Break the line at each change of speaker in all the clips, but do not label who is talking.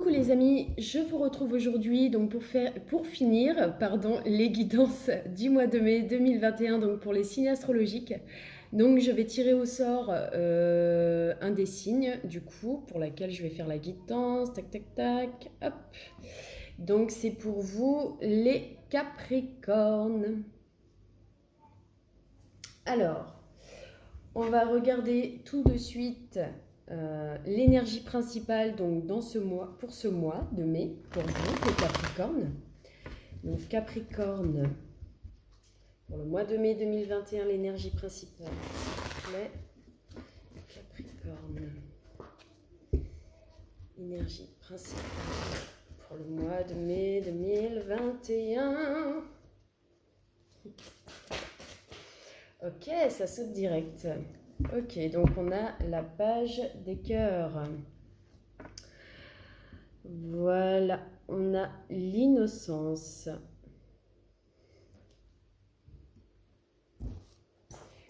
Coucou les amis, je vous retrouve aujourd'hui donc pour finir les guidances du mois de mai 2021 donc pour les signes astrologiques. Donc je vais tirer au sort un des signes du coup pour laquelle je vais faire la guidance, tac tac tac, hop. Donc c'est pour vous les Capricornes. Alors, on va regarder tout de suite l'énergie principale donc dans ce mois, pour ce mois de mai, pour vous, les Capricornes. Donc Capricorne, pour le mois de mai 2021, l'énergie principale, s'il vous plaît. Capricorne, énergie principale pour le mois de mai 2021. Ok, ça saute direct. Ok, donc on a la page des cœurs. Voilà, on a l'innocence.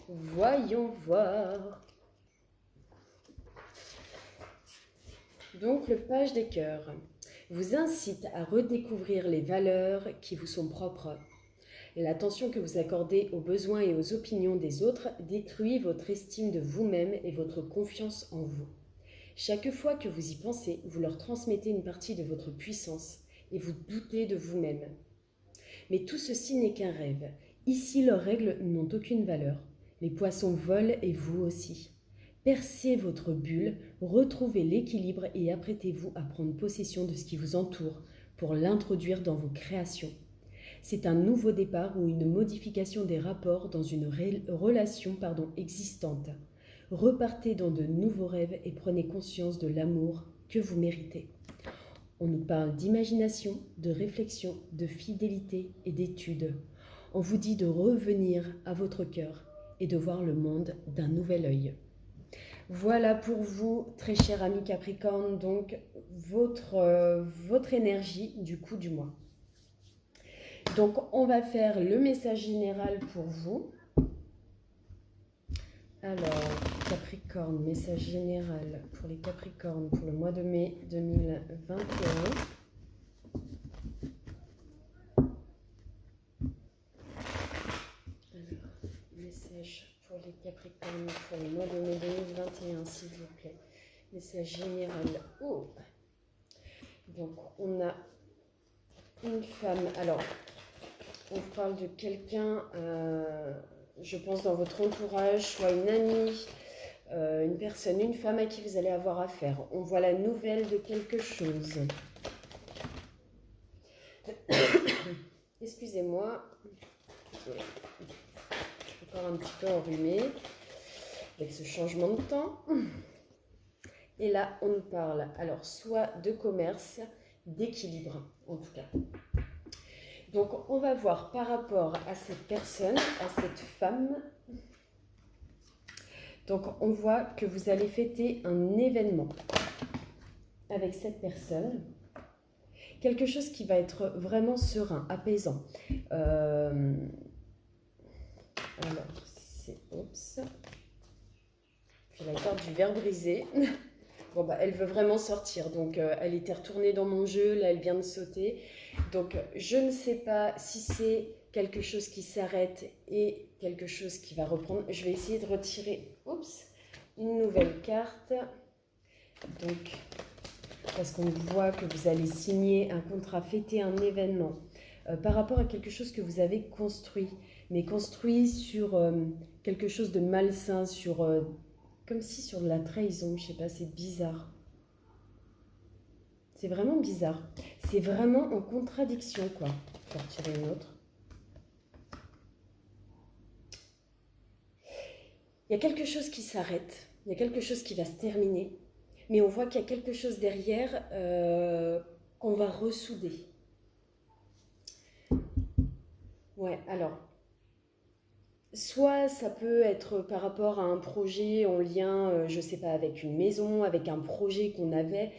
Voyons voir. Donc le page des cœurs vous incite à redécouvrir les valeurs qui vous sont propres. L'attention que vous accordez aux besoins et aux opinions des autres détruit votre estime de vous-même et votre confiance en vous. Chaque fois que vous y pensez, vous leur transmettez une partie de votre puissance et vous doutez de vous-même. Mais tout ceci n'est qu'un rêve. Ici, leurs règles n'ont aucune valeur. Les poissons volent et vous aussi. Percez votre bulle, retrouvez l'équilibre et apprêtez-vous à prendre possession de ce qui vous entoure pour l'introduire dans vos créations. C'est un nouveau départ ou une modification des rapports dans une relation existante. Repartez dans de nouveaux rêves et prenez conscience de l'amour que vous méritez. On nous parle d'imagination, de réflexion, de fidélité et d'étude. On vous dit de revenir à votre cœur et de voir le monde d'un nouvel œil. Voilà pour vous, très cher ami Capricorne, donc votre énergie du coup du mois. Donc, on va faire le message général pour vous. Alors, Capricorne, message général pour les Capricornes pour le mois de mai 2021. Alors, message pour les Capricornes pour le mois de mai 2021, s'il vous plaît. Message général. Oh! Donc, on a une femme. Alors, on parle de quelqu'un, je pense dans votre entourage, soit une amie, une personne, une femme à qui vous allez avoir affaire. On voit la nouvelle de quelque chose. Excusez-moi, encore un petit peu enrhumée avec ce changement de temps. Et là, on nous parle alors soit de commerce, d'équilibre en tout cas. Donc, on va voir par rapport à cette personne, à cette femme. Donc, on voit que vous allez fêter un événement avec cette personne. Quelque chose qui va être vraiment serein, apaisant. Alors, c'est... Oups. J'ai la carte du verre brisé. Bon, bah, elle veut vraiment sortir. Donc, elle était retournée dans mon jeu. Là, elle vient de sauter. Donc, je ne sais pas si c'est quelque chose qui s'arrête et quelque chose qui va reprendre. Je vais essayer de retirer une nouvelle carte. Donc, parce qu'on voit que vous allez signer un contrat, fêter un événement par rapport à quelque chose que vous avez construit. Mais construit sur quelque chose de malsain, sur, comme si sur de la trahison. Je ne sais pas, c'est bizarre. C'est vraiment bizarre. C'est vraiment en contradiction, quoi. Je vais retirer une autre. Il y a quelque chose qui s'arrête. Il y a quelque chose qui va se terminer. Mais on voit qu'il y a quelque chose derrière qu'on va ressouder. Ouais, alors... Soit ça peut être par rapport à un projet en lien, je ne sais pas, avec une maison, avec un projet qu'on avait,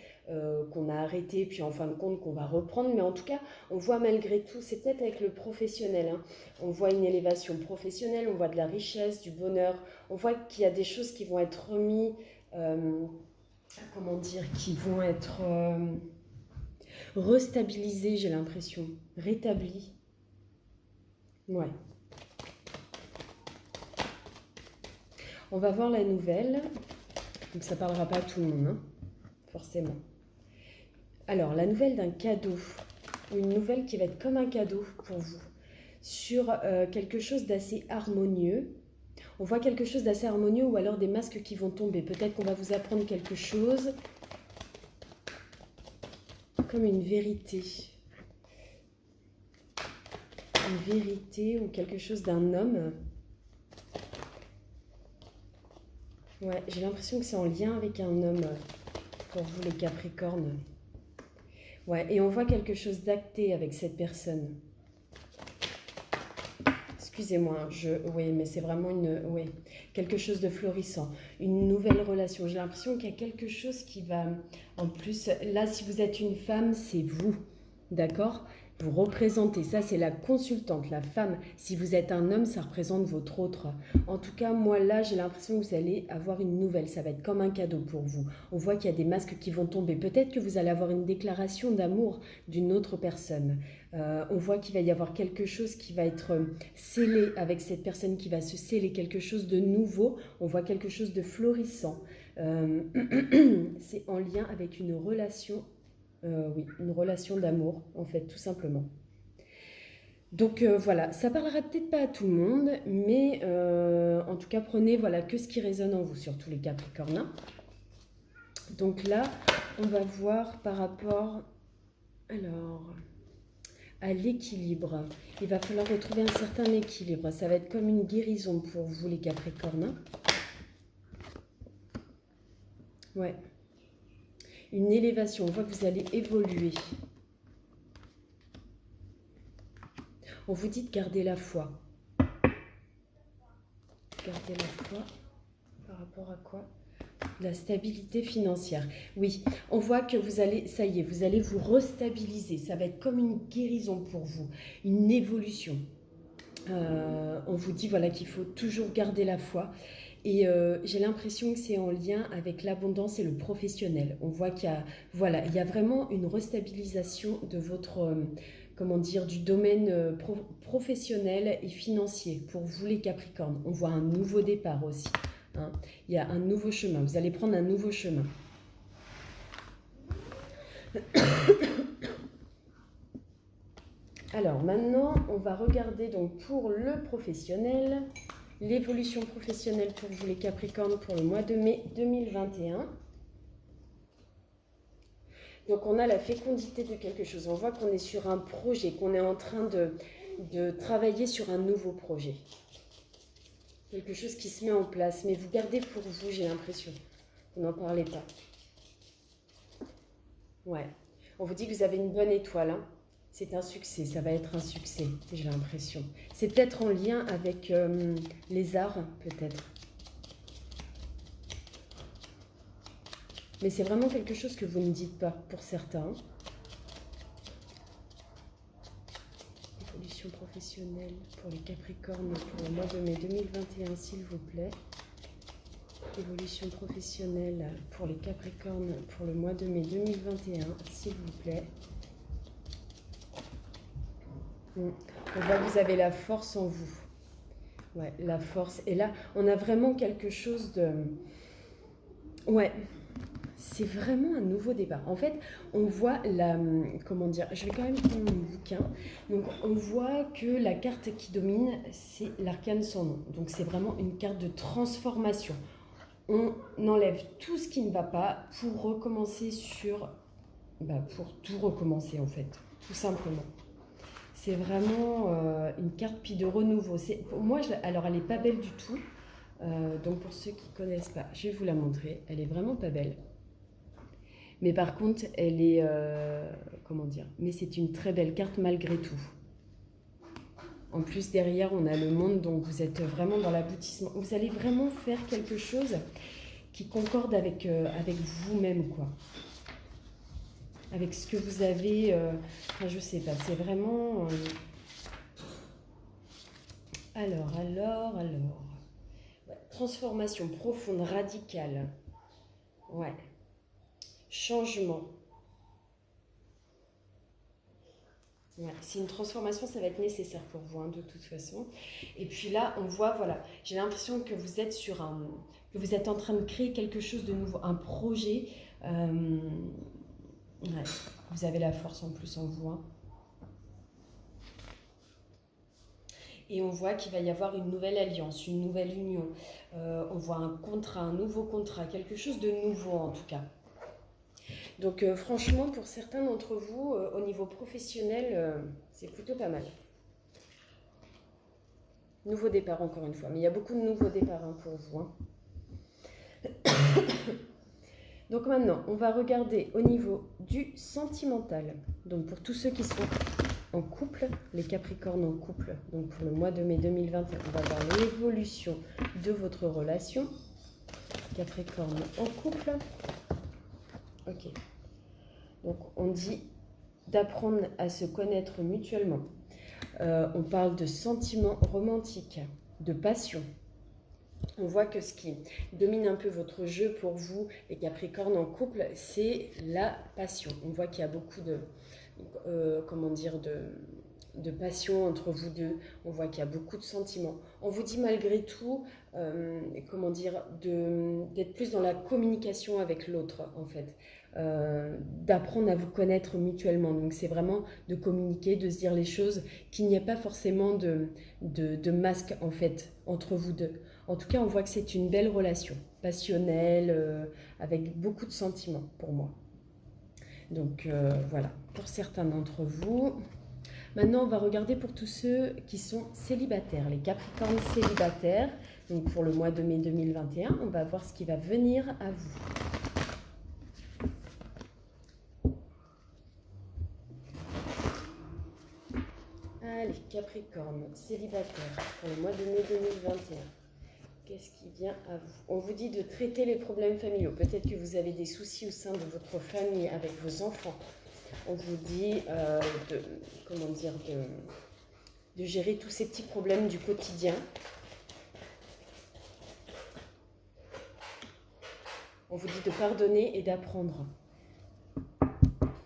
qu'on a arrêté, puis en fin de compte qu'on va reprendre. Mais en tout cas, on voit malgré tout, c'est peut-être avec le professionnel, hein, on voit une élévation professionnelle, on voit de la richesse, du bonheur, on voit qu'il y a des choses qui vont être remises, comment dire, qui vont être... Restabilisé, j'ai l'impression. Rétabli. Ouais. On va voir la nouvelle. Donc ça ne parlera pas à tout le monde, hein, forcément. Alors, la nouvelle d'un cadeau. Une nouvelle qui va être comme un cadeau pour vous. Sur quelque chose d'assez harmonieux. On voit quelque chose d'assez harmonieux ou alors des masques qui vont tomber. Peut-être qu'on va vous apprendre quelque chose comme une vérité. Une vérité ou quelque chose d'un homme. Ouais, j'ai l'impression que c'est en lien avec un homme pour vous les Capricornes. Ouais, et on voit quelque chose d'acté avec cette personne. Excusez-moi, oui, mais c'est vraiment oui, quelque chose de florissant, une nouvelle relation. J'ai l'impression qu'il y a quelque chose qui va, en plus, là, si vous êtes une femme, c'est vous, d'accord? Vous représentez, ça c'est la consultante, la femme. Si vous êtes un homme, ça représente votre autre. En tout cas, moi là, j'ai l'impression que vous allez avoir une nouvelle. Ça va être comme un cadeau pour vous. On voit qu'il y a des masques qui vont tomber. Peut-être que vous allez avoir une déclaration d'amour d'une autre personne. On voit qu'il va y avoir quelque chose qui va être scellé avec cette personne, qui va se sceller, quelque chose de nouveau. On voit quelque chose de florissant. C'est en lien avec une relation. Oui, une relation d'amour, en fait, tout simplement. Donc voilà, ça parlera peut-être pas à tout le monde, mais en tout cas, prenez voilà, que ce qui résonne en vous, surtout les Capricornes. Donc là, on va voir par rapport à l'équilibre. Il va falloir retrouver un certain équilibre. Ça va être comme une guérison pour vous, les Capricornes. Ouais. Une élévation, on voit que vous allez évoluer. On vous dit de garder la foi. Garder la foi par rapport à quoi? La stabilité financière. Oui, on voit que vous allez, ça y est, vous allez vous restabiliser. Ça va être comme une guérison pour vous, une évolution. On vous dit voilà, qu'il faut toujours garder la foi. Et j'ai l'impression que c'est en lien avec l'abondance et le professionnel. On voit qu'il y a, voilà, il y a vraiment une restabilisation de votre, comment dire, du domaine professionnel et financier pour vous les Capricornes. On voit un nouveau départ aussi. Hein. Il y a un nouveau chemin. Vous allez prendre un nouveau chemin. Alors maintenant, on va regarder donc pour le professionnel. L'évolution professionnelle pour vous les Capricornes pour le mois de mai 2021. Donc on a la fécondité de quelque chose. On voit qu'on est sur un projet, qu'on est en train de travailler sur un nouveau projet. Quelque chose qui se met en place. Mais vous gardez pour vous, j'ai l'impression. Vous n'en parlez pas. Ouais. On vous dit que vous avez une bonne étoile. Hein. C'est un succès, ça va être un succès, j'ai l'impression. C'est peut-être en lien avec les arts, peut-être. Mais c'est vraiment quelque chose que vous ne dites pas, pour certains. Évolution professionnelle pour les Capricornes pour le mois de mai 2021, s'il vous plaît. Évolution professionnelle pour les Capricornes pour le mois de mai 2021, s'il vous plaît. On voit que vous avez la force en vous. Ouais, la force. Et là, on a vraiment quelque chose de... Ouais, c'est vraiment un nouveau départ. En fait, on voit la... Comment dire? Je vais quand même prendre mon bouquin. Donc, on voit que la carte qui domine, c'est l'arcane sans nom. Donc, c'est vraiment une carte de transformation. On enlève tout ce qui ne va pas pour recommencer sur... pour tout recommencer, en fait. Tout simplement. C'est vraiment une carte puis de renouveau. Pour moi, alors elle n'est pas belle du tout. Donc pour ceux qui ne connaissent pas, je vais vous la montrer. Elle est vraiment pas belle. Mais par contre, elle est... comment dire? Mais c'est une très belle carte malgré tout. En plus, derrière, on a le monde. Donc vous êtes vraiment dans l'aboutissement. Vous allez vraiment faire quelque chose qui concorde avec vous-même, quoi. Avec ce que vous avez, enfin, je sais pas, c'est vraiment... Alors. Ouais. Transformation profonde, radicale. Ouais. Changement. Ouais, c'est une transformation, ça va être nécessaire pour vous, hein, de toute façon. Et puis là, on voit, voilà, j'ai l'impression que vous êtes que vous êtes en train de créer quelque chose de nouveau, un projet. Ouais, vous avez la force en plus en vous, hein. Et on voit qu'il va y avoir une nouvelle alliance, une nouvelle union. On voit un contrat, un nouveau contrat, quelque chose de nouveau en tout cas. Donc franchement, pour certains d'entre vous, au niveau professionnel, c'est plutôt pas mal. Nouveau départ encore une fois, mais il y a beaucoup de nouveaux départs, hein, pour vous, hein. Donc maintenant, on va regarder au niveau du sentimental. Donc pour tous ceux qui sont en couple, les Capricornes en couple, donc pour le mois de mai 2021, on va voir l'évolution de votre relation. Capricorne en couple. Ok. Donc on dit d'apprendre à se connaître mutuellement. On parle de sentiments romantiques, de passion. On voit que ce qui domine un peu votre jeu pour vous, les Capricornes en couple, c'est la passion. On voit qu'il y a beaucoup de, comment dire, de passion entre vous deux. On voit qu'il y a beaucoup de sentiments. On vous dit malgré tout, comment dire, d'être plus dans la communication avec l'autre, en fait. D'apprendre à vous connaître mutuellement. Donc c'est vraiment de communiquer, de se dire les choses, qu'il n'y ait pas forcément de masque, en fait, entre vous deux. En tout cas, on voit que c'est une belle relation, passionnelle, avec beaucoup de sentiments pour moi. Donc voilà, pour certains d'entre vous. Maintenant, on va regarder pour tous ceux qui sont célibataires, les Capricornes célibataires. Donc pour le mois de mai 2021, on va voir ce qui va venir à vous. Allez, Capricorne célibataire pour le mois de mai 2021. Qu'est-ce qui vient à vous? On vous dit de traiter les problèmes familiaux. Peut-être que vous avez des soucis au sein de votre famille avec vos enfants. On vous dit de gérer tous ces petits problèmes du quotidien. On vous dit de pardonner et d'apprendre.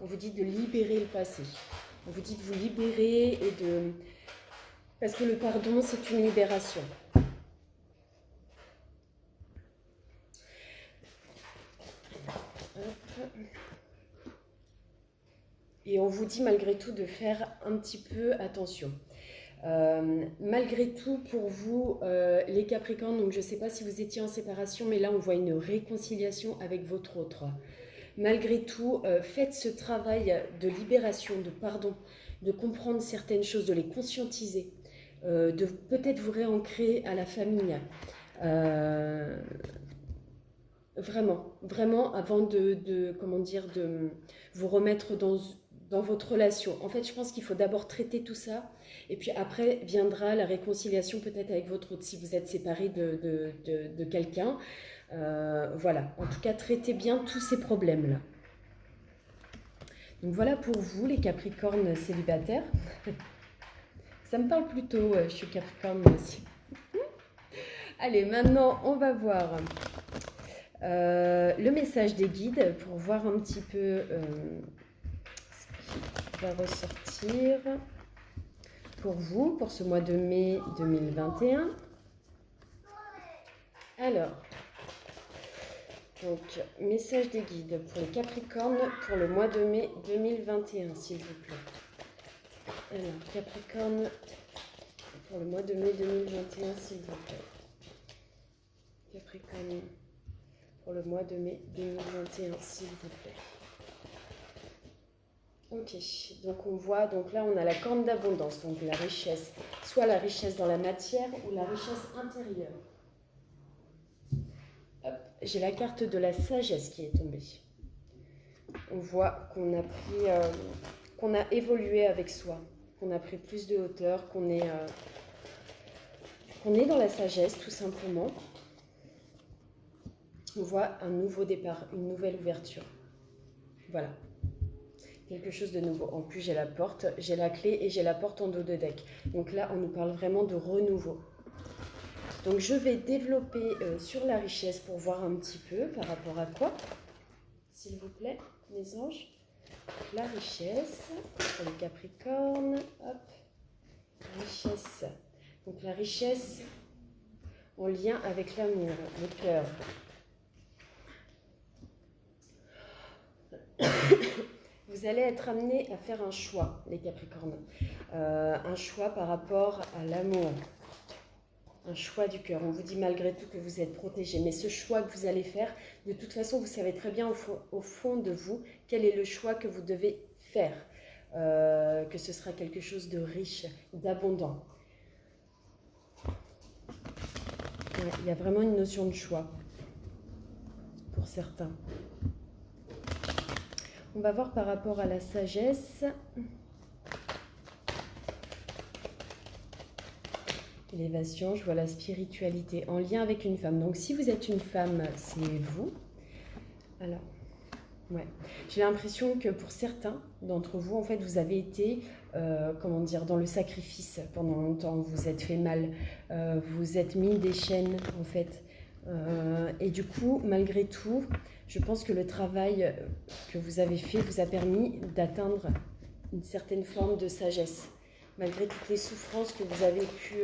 On vous dit de libérer le passé. On vous dit de vous libérer et de... Parce que le pardon, c'est une libération. Et on vous dit malgré tout de faire un petit peu attention. Malgré tout, pour vous, les Capricornes, donc je ne sais pas si vous étiez en séparation, mais là on voit une réconciliation avec votre autre. Malgré tout, faites ce travail de libération, de pardon, de comprendre certaines choses, de les conscientiser, de peut-être vous réancrer à la famille. Vraiment, avant de vous remettre dans votre relation. En fait, je pense qu'il faut d'abord traiter tout ça, et puis après viendra la réconciliation peut-être avec votre autre, si vous êtes séparé de quelqu'un. Voilà, en tout cas, traitez bien tous ces problèmes-là. Donc voilà pour vous, les Capricornes célibataires. Ça me parle plutôt, je suis Capricorne aussi. Allez, maintenant, on va voir le message des guides pour voir un petit peu ce qui va ressortir pour vous, pour ce mois de mai 2021. Alors, donc, message des guides pour les Capricornes pour le mois de mai 2021, s'il vous plaît. Alors, Capricorne pour le mois de mai 2021, s'il vous plaît. Capricorne pour le mois de mai 2021, s'il vous plaît. Ok, donc on voit, donc là on a la corne d'abondance, donc la richesse, soit la richesse dans la matière ou la richesse intérieure. Hop, j'ai la carte de la sagesse qui est tombée. On voit qu'on a pris, qu'on a évolué avec soi, qu'on a pris plus de hauteur, qu'on est dans la sagesse tout simplement. On voit un nouveau départ, une nouvelle ouverture. Voilà. Quelque chose de nouveau. En plus, j'ai la porte, j'ai la clé et j'ai la porte en dos de deck. Donc là, on nous parle vraiment de renouveau. Donc je vais développer sur la richesse pour voir un petit peu par rapport à quoi, s'il vous plaît, mes anges. La richesse pour les Capricornes. Hop. Richesse. Donc la richesse en lien avec l'amour, le cœur. Vous allez être amené à faire un choix, les Capricornes. Un choix par rapport à l'amour. Un choix du cœur. On vous dit malgré tout que vous êtes protégé. Mais ce choix que vous allez faire, de toute façon, vous savez très bien au fond de vous quel est le choix que vous devez faire. Que ce sera quelque chose de riche, d'abondant. Ouais, il y a vraiment une notion de choix pour certains. On va voir par rapport à la sagesse. Élévation, je vois la spiritualité en lien avec une femme. Donc si vous êtes une femme, c'est vous. Alors, ouais. J'ai l'impression que pour certains d'entre vous, en fait, vous avez été, comment dire, dans le sacrifice pendant longtemps. Vous vous êtes fait mal, vous êtes mis des chaînes, en fait. Et du coup, malgré tout, je pense que le travail que vous avez fait vous a permis d'atteindre une certaine forme de sagesse. Malgré toutes les souffrances que vous avez pu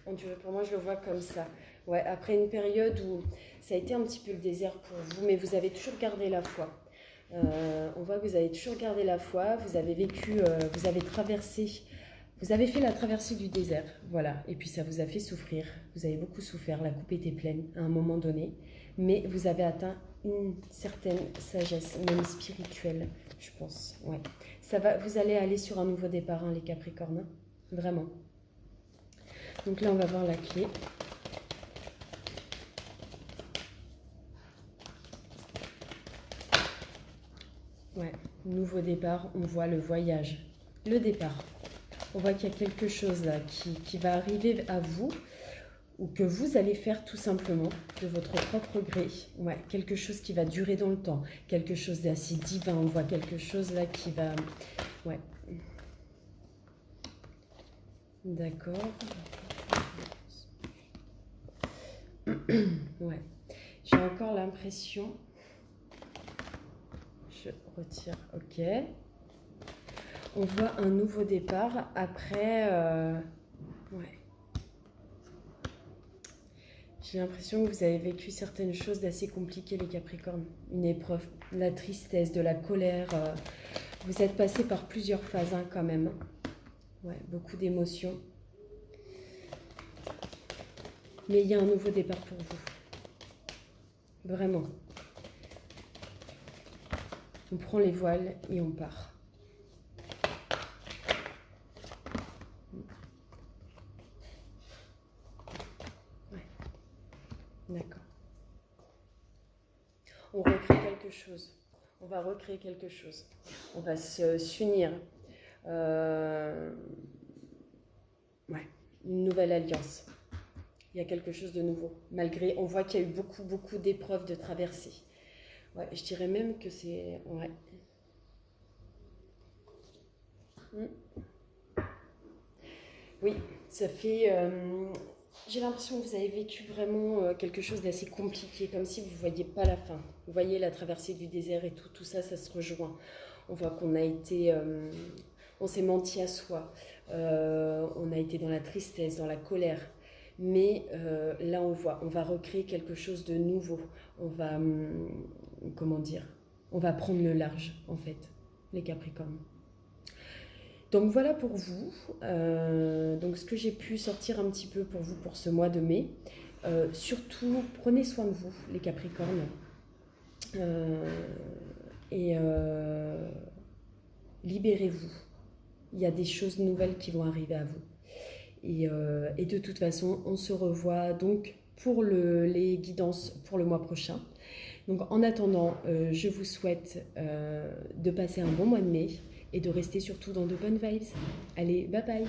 endurer. Pour moi, je le vois comme ça. Ouais, après une période où ça a été un petit peu le désert pour vous, mais vous avez toujours gardé la foi. On voit que vous avez toujours gardé la foi, vous avez vécu, vous avez traversé, vous avez fait la traversée du désert, voilà. Et puis ça vous a fait souffrir, vous avez beaucoup souffert, la coupe était pleine à un moment donné, mais vous avez atteint une certaine sagesse, même spirituelle, je pense, ouais. Ça va, vous allez aller sur un nouveau départ, hein, les Capricornes, vraiment. Donc là, on va voir la clé. Ouais, nouveau départ, on voit le voyage, le départ. On voit qu'il y a quelque chose là qui va arriver à vous, ou que vous allez faire tout simplement de votre propre gré. Ouais, quelque chose qui va durer dans le temps, quelque chose d'assez divin. On voit quelque chose là qui va... Ouais. D'accord. Ouais. J'ai encore l'impression... Je retire, ok. On voit un nouveau départ après... Ouais. J'ai l'impression que vous avez vécu certaines choses d'assez compliquées, les Capricornes. Une épreuve, de la tristesse, de la colère. Vous êtes passé par plusieurs phases, hein, quand même. Ouais, beaucoup d'émotions. Mais il y a un nouveau départ pour vous. Vraiment. On prend les voiles et on part. Ouais. D'accord. On recrée quelque chose. On va recréer quelque chose. On va s'unir. Ouais, une nouvelle alliance. Il y a quelque chose de nouveau. Malgré, on voit qu'il y a eu beaucoup d'épreuves de traversée. Ouais, je dirais même que c'est... Ouais. Oui, ça fait... j'ai l'impression que vous avez vécu vraiment quelque chose d'assez compliqué, comme si vous ne voyiez pas la fin. Vous voyez la traversée du désert et tout ça, ça se rejoint. On voit qu'on a été... on s'est menti à soi. On a été dans la tristesse, dans la colère. Mais là, on va recréer quelque chose de nouveau. On va... comment dire? On va prendre le large, en fait, les Capricornes. Donc voilà pour vous, donc ce que j'ai pu sortir un petit peu pour vous pour ce mois de mai. Surtout, prenez soin de vous, les Capricornes. Libérez-vous. Il y a des choses nouvelles qui vont arriver à vous. Et de toute façon, on se revoit donc pour les guidances pour le mois prochain. Donc en attendant, je vous souhaite de passer un bon mois de mai. Et de rester surtout dans de bonnes vibes. Allez, bye bye.